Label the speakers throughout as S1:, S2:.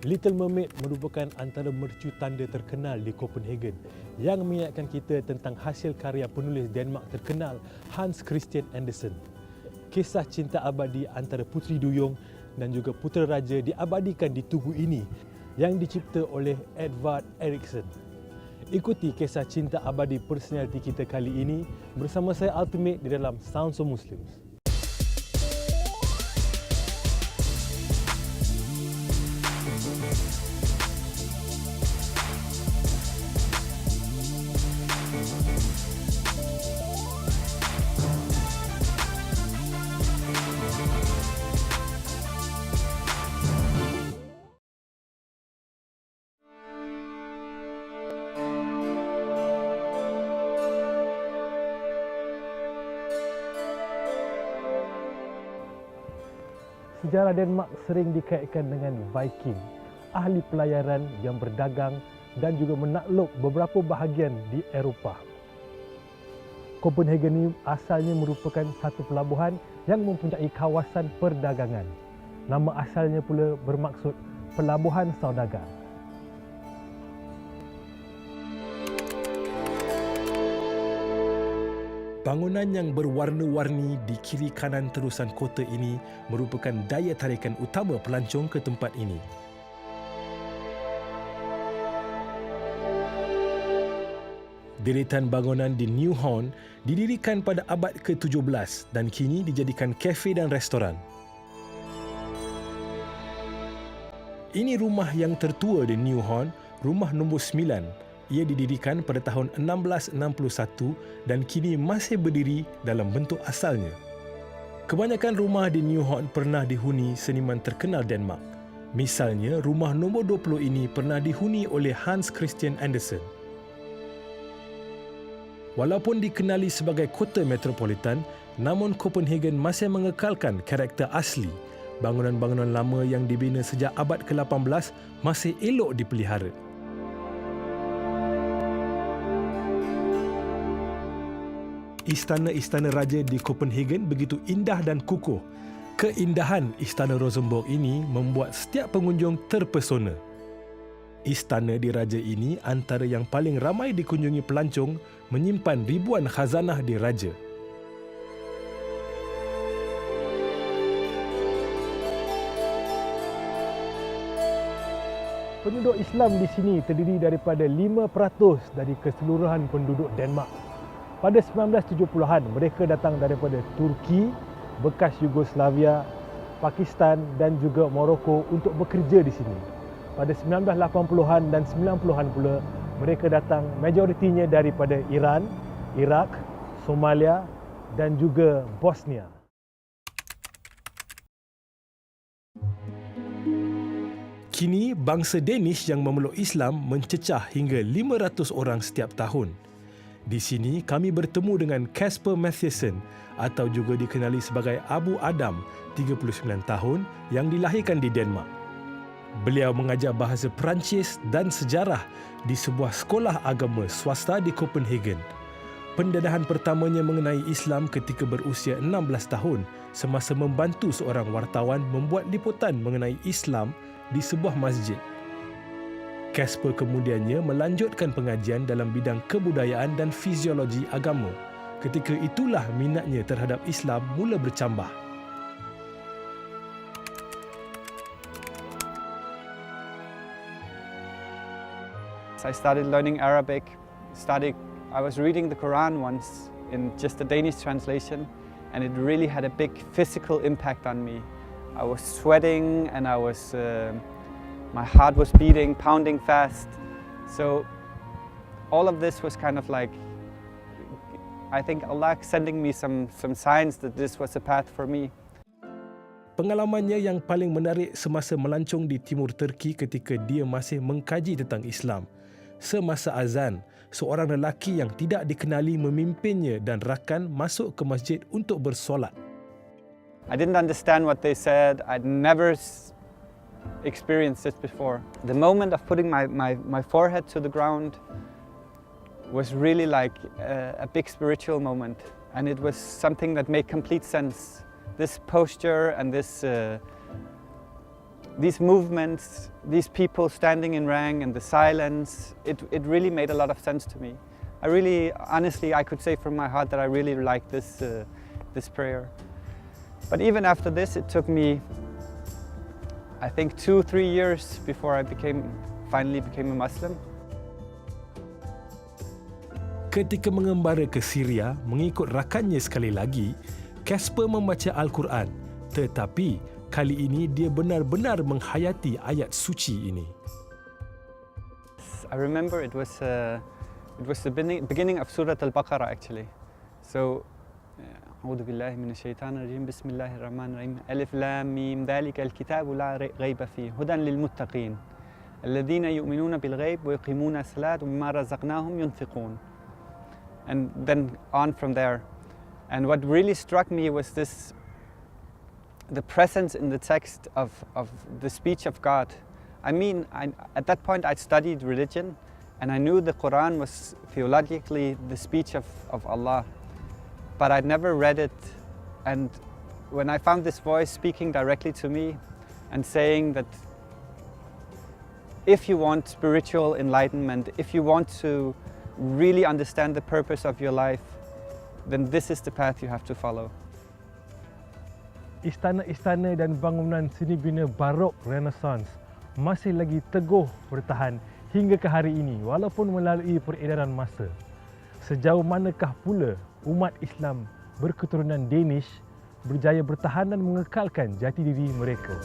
S1: Little Mermaid merupakan antara mercu tanda terkenal di Copenhagen yang mengingatkan kita tentang hasil karya penulis Denmark terkenal Hans Christian Andersen. Kisah cinta abadi antara Puteri Duyung dan juga Putera Raja diabadikan di tugu ini yang dicipta oleh Edvard Eriksen. Ikuti kisah cinta abadi personaliti kita kali ini bersama saya Ultimate di dalam Sounds of Muslims. Sejarah Denmark sering dikaitkan dengan Viking, ahli pelayaran yang berdagang dan juga menakluk beberapa bahagian di Eropah. Copenhagen ini asalnya merupakan satu pelabuhan yang mempunyai kawasan perdagangan. Nama asalnya pula bermaksud Pelabuhan Saudagar. Bangunan yang berwarna-warni di kiri kanan terusan kota ini merupakan daya tarikan utama pelancong ke tempat ini. Deretan bangunan di New Horn didirikan pada abad ke-17 dan kini dijadikan kafe dan restoran. Ini rumah yang tertua di New Horn, rumah nombor 9. Ia didirikan pada tahun 1661 dan kini masih berdiri dalam bentuk asalnya. Kebanyakan rumah di New Horn pernah dihuni seniman terkenal Denmark. Misalnya, rumah nombor 20 ini pernah dihuni oleh Hans Christian Andersen. Walaupun dikenali sebagai kota metropolitan, namun Copenhagen masih mengekalkan karakter asli. Bangunan-bangunan lama yang dibina sejak abad ke-18 masih elok dipelihara. Istana-istana raja di Copenhagen begitu indah dan kukuh. Keindahan Istana Rosenborg ini membuat setiap pengunjung terpesona. Istana diraja ini antara yang paling ramai dikunjungi pelancong, menyimpan ribuan khazanah diraja. Penduduk Islam di sini terdiri daripada 5% dari keseluruhan penduduk Denmark. Pada 1970-an, mereka datang daripada Turki, bekas Yugoslavia, Pakistan dan juga Morocco untuk bekerja di sini. Pada 1980-an dan 90-an pula, mereka datang majoritinya daripada Iran, Iraq, Somalia dan juga Bosnia. Kini, bangsa Danish yang memeluk Islam mencecah hingga 500 orang setiap tahun. Di sini, kami bertemu dengan Kasper Mathiesen atau juga dikenali sebagai Abu Adam, 39 tahun, yang dilahirkan di Denmark. Beliau mengajar bahasa Perancis dan sejarah di sebuah sekolah agama swasta di Copenhagen. Pendedahan pertamanya mengenai Islam ketika berusia 16 tahun semasa membantu seorang wartawan membuat liputan mengenai Islam di sebuah masjid. Kasper kemudiannya melanjutkan pengajian dalam bidang kebudayaan dan fiziologi agama. Ketika itulah minatnya terhadap Islam mula bercambah.
S2: I started learning Arabic. I was reading the Quran once in just a Danish translation, and it really had a big physical impact on me. I was sweating and my heart was beating, pounding fast. So all of this was kind of like, I think Allah sending me some signs that this was a path for me.
S1: Pengalamannya yang paling menarik semasa melancong di timur Turki ketika dia masih mengkaji tentang Islam. Semasa azan, seorang lelaki yang tidak dikenali memimpinnya dan rakan masuk ke masjid untuk bersolat.
S2: I didn't understand what they said. I'd never experienced this before. The moment of putting my forehead to the ground was really like a big spiritual moment, and it was something that made complete sense. This posture and this these movements, these people standing in rank and the silence, it really made a lot of sense to me. I really, honestly, I could say from my heart that I really liked this prayer. But even after this, it took me, I think, 2-3 years before I finally became a Muslim.
S1: Ketika mengembara ke Syria mengikut rakannya sekali lagi, Kasper membaca Al-Quran, tetapi kali ini dia benar-benar menghayati ayat suci ini.
S2: I remember it was the beginning of Surah Al-Baqarah actually. So, أعوذ بالله من الشيطان الرجيم بسم الله الرحمن الرحيم ألف لام ميم ذلك الكتاب لا ريب فيه هدى للمتقين الذين يؤمنون بالغيب ويقيمون الصلاة ومما رزقناهم ينفقون. And then on from there. And what really struck me was the presence in the text of the speech of God. I mean, at that point I studied religion and I knew the Quran was theologically the speech of Allah, but I'd never read it. And when I found this voice speaking directly to me and saying that if you want spiritual enlightenment, if you want to really understand the purpose of your life, then this is the path you have to follow.
S3: Istana-istana dan bangunan seni bina barok Renaissance masih lagi teguh bertahan hingga ke hari ini walaupun melalui peredaran masa. Sejauh manakah pula umat Islam berketurunan Danish berjaya bertahan dan mengekalkan jati diri mereka?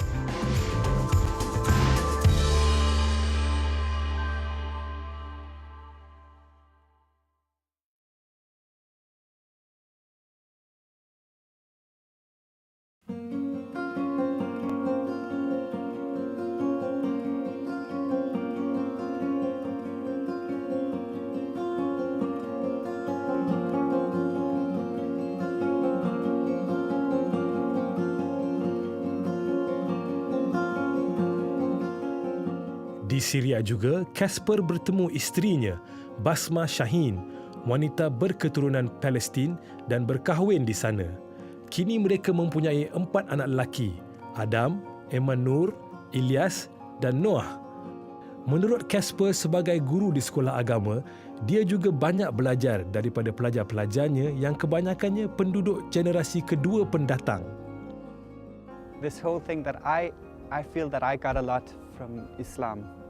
S1: Di Syria juga, Kasper bertemu isterinya, Basma Shahin, wanita berketurunan Palestin dan berkahwin di sana. Kini mereka mempunyai 4 anak lelaki, Adam, Emanur, Ilyas dan Noah. Menurut Kasper sebagai guru di sekolah agama, dia juga banyak belajar daripada pelajar-pelajarnya yang kebanyakannya penduduk generasi kedua pendatang.
S2: This whole thing that I feel that I got a lot from Islam.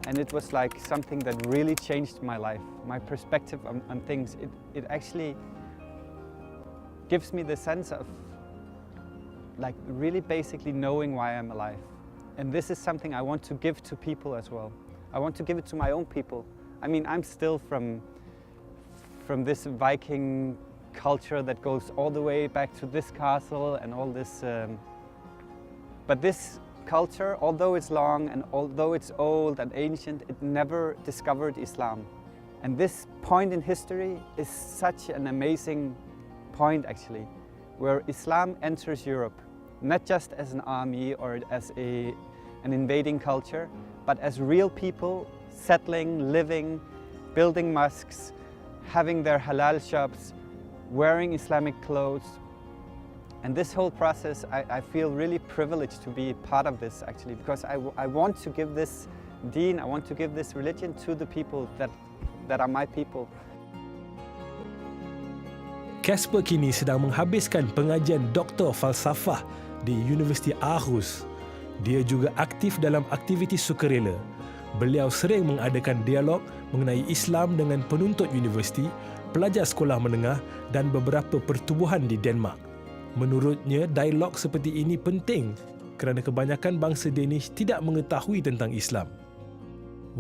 S2: And it was like something that really changed my life, my perspective on things. It actually gives me the sense of like really basically knowing why I'm alive. And this is something I want to give to people as well. I want to give it to my own people. I mean, I'm still from this Viking culture that goes all the way back to this castle and all this, but this culture, although it's long and although it's old and ancient, it never discovered Islam. And this point in history is such an amazing point actually, where Islam enters Europe, not just as an army or as an invading culture, but as real people settling, living, building mosques, having their halal shops, wearing Islamic clothes. And this whole process, I feel really privileged to be part of this actually, because I want to give this deen, I want to give this religion to the people that are my people.
S1: Kasper kini sedang menghabiskan pengajian Doktor Falsafah di Universiti Aarhus. Dia juga aktif dalam aktiviti sukarela. Beliau sering mengadakan dialog mengenai Islam dengan penuntut universiti, pelajar sekolah menengah dan beberapa pertubuhan di Denmark. Menurutnya, dialog seperti ini penting kerana kebanyakan bangsa Danish tidak mengetahui tentang Islam.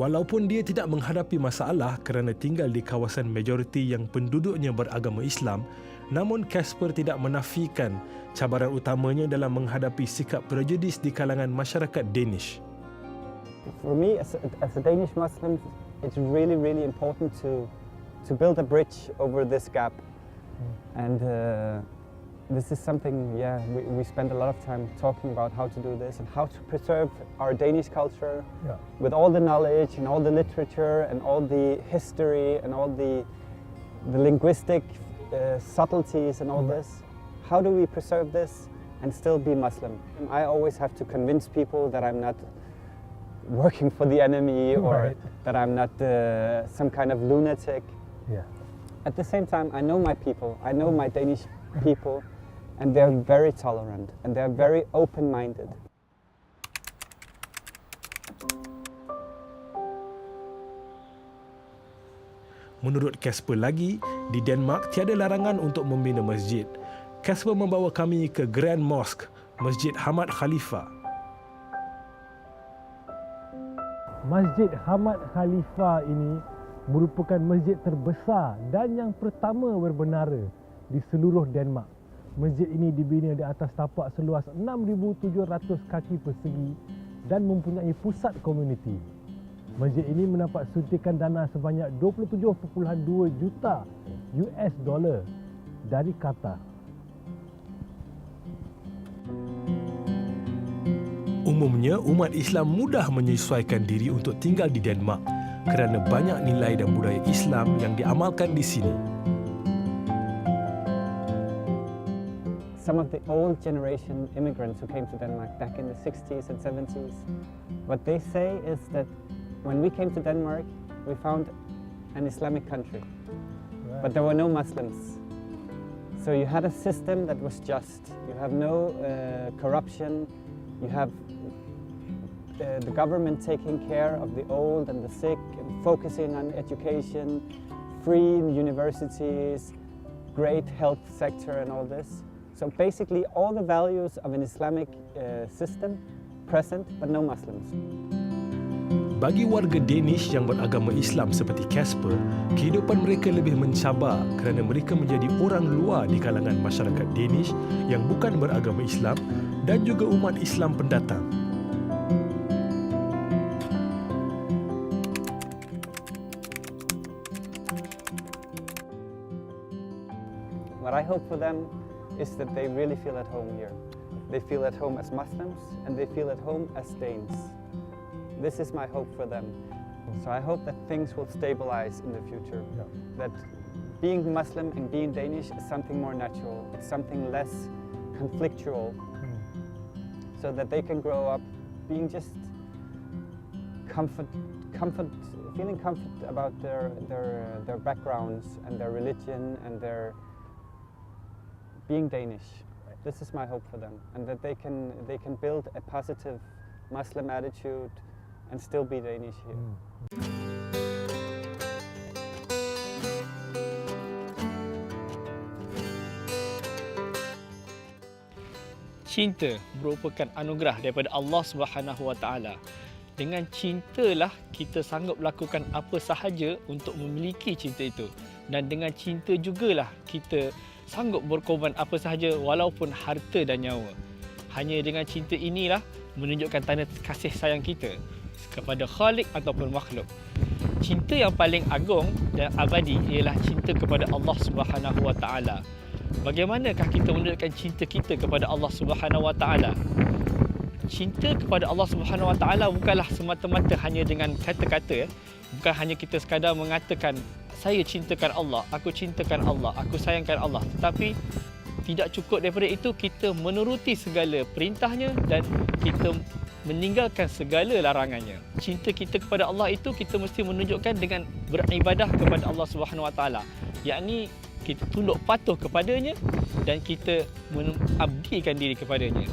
S1: Walaupun dia tidak menghadapi masalah kerana tinggal di kawasan majoriti yang penduduknya beragama Islam, namun Kasper tidak menafikan cabaran utamanya dalam menghadapi sikap prejudis di kalangan masyarakat Danish.
S2: For me, as a Danish Muslim, it's really, really important to build a bridge over this gap. And this is something, we spend a lot of time talking about how to do this and how to preserve our Danish culture with all the knowledge and all the literature and all the history and all the linguistic subtleties and all this. How do we preserve this and still be Muslim. I always have to convince people that I'm not working for the enemy or
S3: Right.
S2: that I'm not some kind of lunatic.
S3: Yeah.
S2: At the same time, I know my people, I know my Danish people, and they're very tolerant and they're very open-minded.
S1: Menurut Kasper lagi, di Denmark tiada larangan untuk membina masjid. Kasper membawa kami ke Grand Mosque, Masjid Hamad Khalifa.
S3: Masjid Hamad Khalifa ini merupakan masjid terbesar dan yang pertama bermenara di seluruh Denmark. Masjid ini dibina di atas tapak seluas 6,700 kaki persegi dan mempunyai pusat komuniti. Masjid ini mendapat suntikan dana sebanyak 27.2 juta US dollar dari Qatar.
S1: Umumnya, umat Islam mudah menyesuaikan diri untuk tinggal di Denmark kerana banyak nilai dan budaya Islam yang diamalkan di sini.
S2: Some of the old generation immigrants who came to Denmark back in the 60s and 70s, what they say is that when we came to Denmark, we found an Islamic country, but there were no Muslims. So you had a system that was just. You have no corruption. You have the government taking care of the old and the sick and focusing on education, free universities, great health sector and all this. So basically all the values of an Islamic system present, but no Muslims.
S1: Bagi warga Danish yang beragama Islam seperti Kasper, kehidupan mereka lebih mencabar kerana mereka menjadi orang luar di kalangan masyarakat Danish yang bukan beragama Islam dan juga umat Islam pendatang.
S2: What I hope for them is that they really feel at home here. They feel at home as Muslims and they feel at home as Danes. This is my hope for them. So I hope that things will stabilize in the future.
S3: Yeah.
S2: That being Muslim and being Danish is something more natural. It's something less conflictual. So that they can grow up being just feeling comfort about their backgrounds and their religion and their being Danish. This is my hope for them, and that they can build a positive Muslim attitude and still be Danish here.
S4: Cinta merupakan anugerah daripada Allah Subhanahu Wa Taala. Dengan cintalah kita sanggup lakukan apa sahaja untuk memiliki cinta itu. Dan dengan cinta jugalah kita sanggup berkorban apa sahaja walaupun harta dan nyawa. Hanya dengan cinta inilah menunjukkan tanda kasih sayang kita kepada Khalik ataupun makhluk. Cinta yang paling agung dan abadi ialah cinta kepada Allah Subhanahu Wa Taala. Bagaimanakah kita menunjukkan cinta kita kepada Allah Subhanahu Wa Taala? Cinta kepada Allah Subhanahu Wa Taala bukanlah semata-mata hanya dengan kata-kata, bukan hanya kita sekadar mengatakan saya cintakan Allah, aku cintakan Allah, aku sayangkan Allah, tetapi tidak cukup daripada itu kita menuruti segala perintahnya dan kita meninggalkan segala larangannya. Cinta kita kepada Allah itu kita mesti menunjukkan dengan beribadah kepada Allah Subhanahu Wa Taala, yakni kita tunduk patuh kepadanya dan kita mengabdikan diri kepadanya.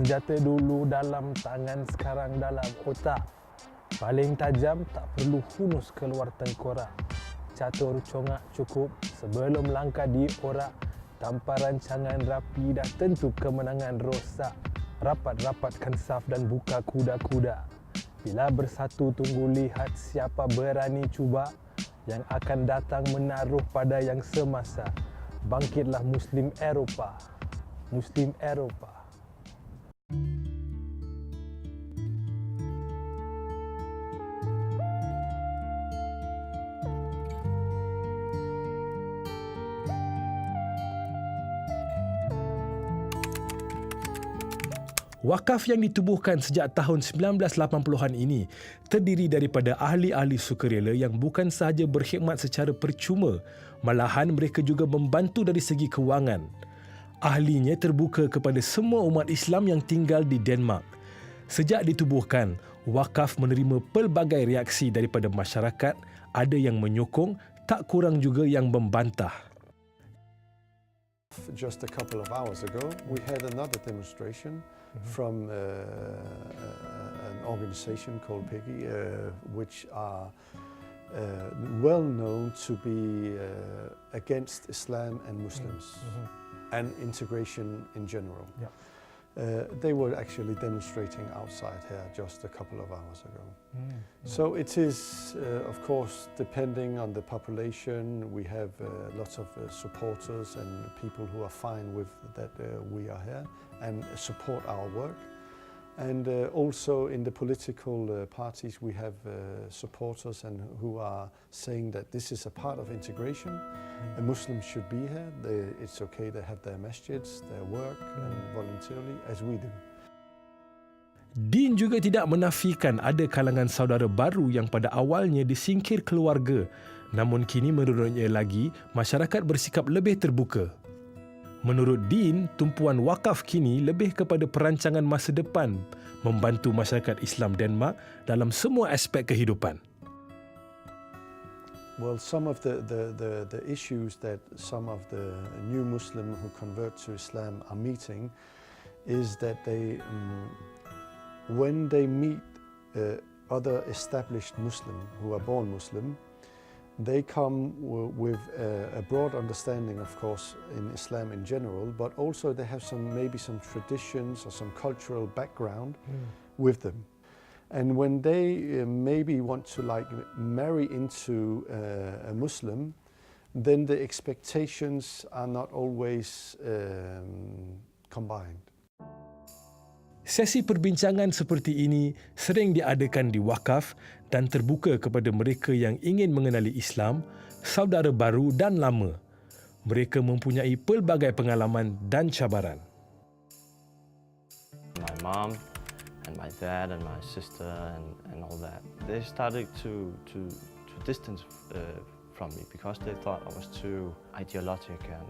S3: Senjata dulu dalam tangan, sekarang dalam otak. Paling tajam tak perlu hunus keluar tengkorak. Catur congak cukup sebelum langkah diorak. Tanpa rancangan rapi dah tentu kemenangan rosak. Rapat-rapatkan saf dan buka kuda-kuda. Bila bersatu tunggu lihat siapa berani cuba. Yang akan datang menaruh pada yang semasa. Bangkitlah Muslim Eropah. Muslim Eropah.
S1: Wakaf yang ditubuhkan sejak tahun 1980-an ini terdiri daripada ahli-ahli sukarela yang bukan sahaja berkhidmat secara percuma, malahan mereka juga membantu dari segi kewangan. Ahlinya terbuka kepada semua umat Islam yang tinggal di Denmark. Sejak ditubuhkan, wakaf menerima pelbagai reaksi daripada masyarakat, ada yang menyokong, tak kurang juga yang membantah.
S5: Just a couple of hours ago, we had another demonstration from an organization called PEGI, which are well known to be against Islam and Muslims and integration in general.
S3: Yeah.
S5: They were actually demonstrating outside here just a couple of hours ago. So it is, of course, depending on the population. We have lots of supporters and people who are fine with that we are here and support our work. And also in the political parties we have supporters and who are saying that this is a part of integration. Muslims should be here. It's okay to have their masjids, their work and voluntarily as we do.
S1: Din juga tidak menafikan ada kalangan saudara baru yang pada awalnya disingkir keluarga, namun kini menurutnya lagi masyarakat bersikap lebih terbuka. Menurut Din, tumpuan wakaf kini lebih kepada perancangan masa depan, membantu masyarakat Islam Denmark dalam semua aspek kehidupan.
S5: Well, some of the issues that some of the new Muslim who convert to Islam are meeting is that they, when they meet other established Muslim who are born Muslim, they come with a broad understanding, of course, in Islam in general, but also they have maybe some traditions or some cultural background with them. And when they maybe want to marry into a Muslim, then the expectations are not always combined.
S1: Sesi perbincangan seperti ini sering diadakan di wakaf dan terbuka kepada mereka yang ingin mengenali Islam, saudara baru dan lama. Mereka mempunyai pelbagai pengalaman dan cabaran.
S6: My mom and my dad and my sister and all that, they started to distance from me because they thought I was too ideologic and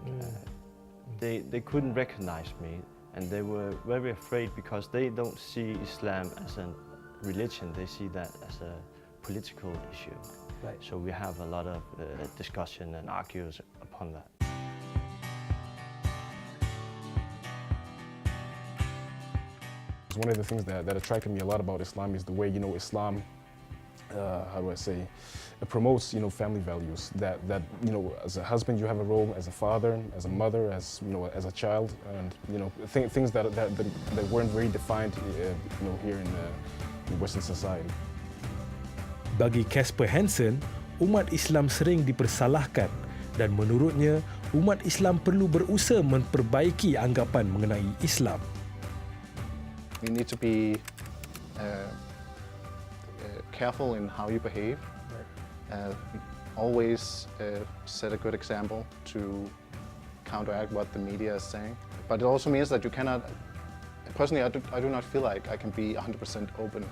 S6: they couldn't recognize me. And they were very afraid because they don't see Islam as a religion, they see that as a political issue.
S3: Right.
S6: So we have a lot of discussion and argues upon that.
S7: One of the things that attracted me a lot about Islam is the way, Islam, how do I say, it promotes, family values. That as a husband you have a role, as a father, as a mother, as as a child, and things that weren't very defined, here in Western society.
S1: Bagi Kasper Mathiesen, umat Islam sering dipersalahkan dan menurutnya umat Islam perlu berusaha memperbaiki anggapan mengenai Islam.
S8: You need to be careful in how you behave. Always set a good example to counteract what the media is saying. But it also means that you cannot, personally I do not feel like I can be 100% open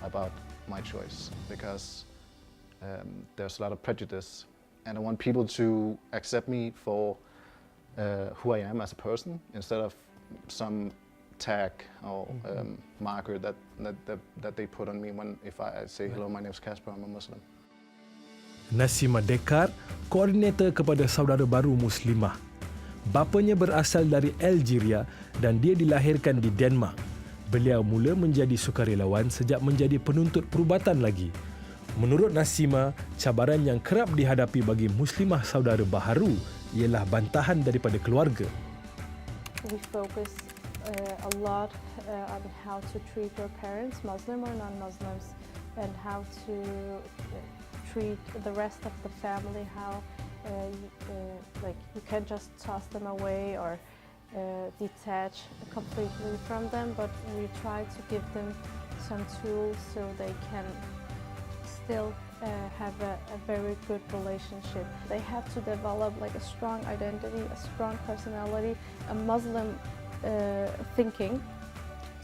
S8: about my choice because there's a lot of prejudice and I want people to accept me for who I am as a person instead of some tag or marker that they put on me if I say hello, my name is Kasper, I'm a Muslim.
S1: Nasima Dekar, koordinator kepada saudara baru Muslimah. Bapanya berasal dari Algeria dan dia dilahirkan di Denmark. Beliau mula menjadi sukarelawan sejak menjadi penuntut perubatan lagi. Menurut Nasima, cabaran yang kerap dihadapi bagi Muslimah saudara baharu ialah bantahan daripada keluarga.
S9: We focus a lot on how to treat your parents, Muslim or non-Muslims, and how to treat the rest of the family, how you can't just toss them away or detach completely from them, but we try to give them some tools so they can still have a very good relationship. They have to develop a strong identity, a strong personality, a Muslim thinking,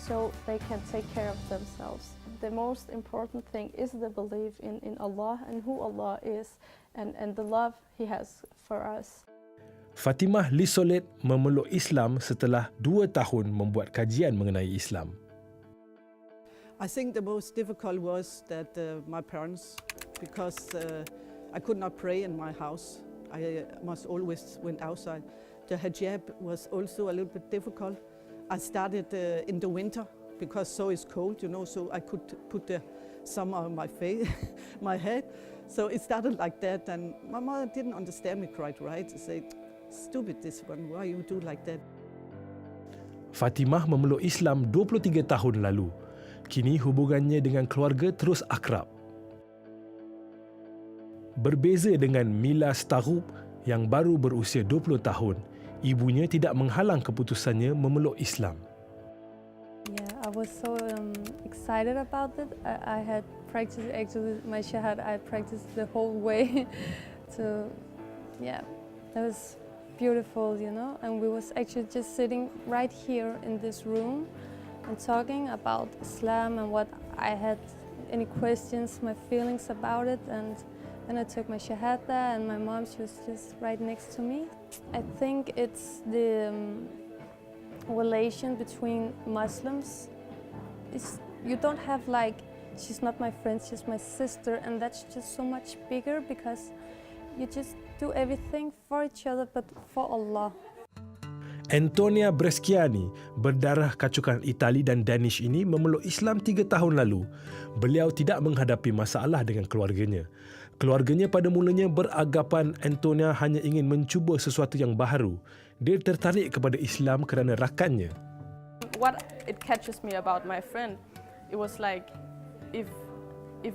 S9: so they can take care of themselves. The most important thing is the belief in Allah and who Allah is and the love He has for us.
S1: Fatimah Lisolet memeluk Islam setelah 2 tahun membuat kajian mengenai Islam.
S10: I think the most difficult was that my parents, because I could not pray in my house. I must always went outside. The hijab was also a little bit difficult. I started in the winter because so is cold, you know, so I could put some on my face, my head. So it started like that, and my mother didn't understand me quite right. She said, "Stupid this one, why you do like that?"
S1: Fatimah memeluk Islam 23 tahun lalu. Kini hubungannya dengan keluarga terus akrab. Berbeza dengan Mila Starub yang baru berusia 20 tahun, ibunya tidak menghalang keputusannya memeluk Islam.
S11: Yeah, I was so excited about it. I had practiced actually my shahad. I practiced the whole way. So, yeah, that was beautiful, you know. And we was actually just sitting right here in this room and talking about Islam and what I had, any questions, my feelings about it. And then I took my shahada, and my mom, she was just right next to me. I think it's the relation between Muslims. You don't have like, she's not my friend, she's my sister, and that's just so much bigger because you just do everything for each other but for Allah.
S1: Antonia Bresciani, berdarah kacukan Itali dan Danish ini memeluk Islam 3 tahun lalu. Beliau tidak menghadapi masalah dengan keluarganya. Keluarganya pada mulanya beranggapan Antonia hanya ingin mencuba sesuatu yang baharu. Dia tertarik kepada Islam kerana rakannya.
S12: What it catches me about my friend, it was like if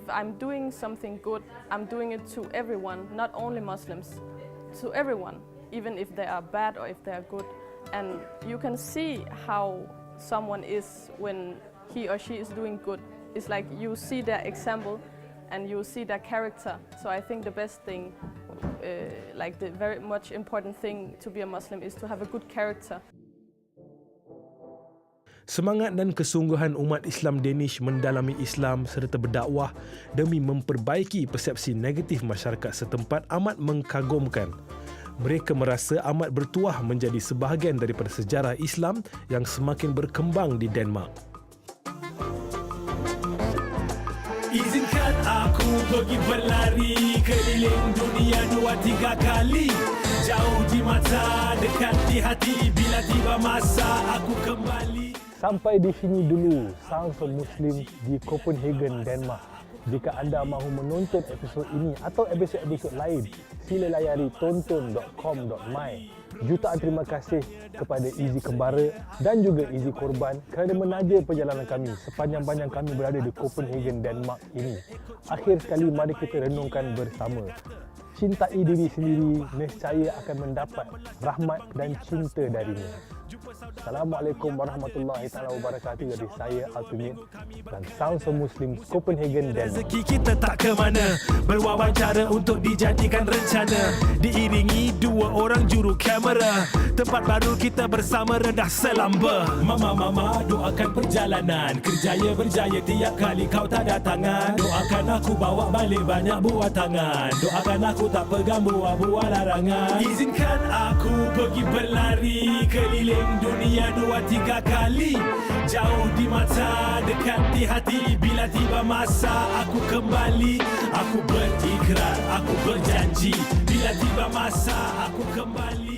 S12: I'm doing something good, I'm doing it to everyone, not only Muslims, to everyone, even if they are bad or if they are good. And you can see how someone is when he or she is doing good. It's like you see their example and you see their character. So I think the best thing, like the very much important thing to be a Muslim is to have a good character.
S1: Semangat dan kesungguhan umat Islam Danish mendalami Islam serta berdakwah demi memperbaiki persepsi negatif masyarakat setempat amat mengagumkan. Mereka merasa amat bertuah menjadi sebahagian daripada sejarah Islam yang semakin berkembang di Denmark. Izinkan aku pergi berlari keliling dunia 2-3 kali. Jauh di mata, dekat di hati, bila tiba masa aku kembali.
S3: Sampai di sini dulu Sounds of Muslim di Copenhagen, Denmark. Jika anda mahu menonton episod ini atau episod-episod lain, sila layari tonton.com.my. Jutaan terima kasih kepada Izzy Kembara dan juga Izzy Korban kerana menaja perjalanan kami sepanjang-panjang kami berada di Copenhagen, Denmark ini. Akhir sekali, mari kita renungkan bersama. Cintai diri sendiri, nescaya akan mendapat rahmat dan cinta darinya. Assalamualaikum warahmatullahi taala wabarakatuh dari saya Ultimate dan Sounds of Muslim Copenhagen, Denmark.
S1: Rezeki kita tak ke mana, berwawancara untuk dijadikan rencana. Diiringi 2 orang juru kamera, tempat baru kita bersama rendah selamba. Mama doakan perjalanan, kerjaya berjaya tiap kali kau tanda tangan. Doakan aku bawa balik banyak buah tangan, doakan aku tak pegang buah-buah larangan. Izinkan aku pergi berlari keliling dunia 2-3 kali. Jauh di mata, dekat di hati, bila tiba masa aku kembali. Aku berikrar, aku berjanji, bila tiba masa aku kembali.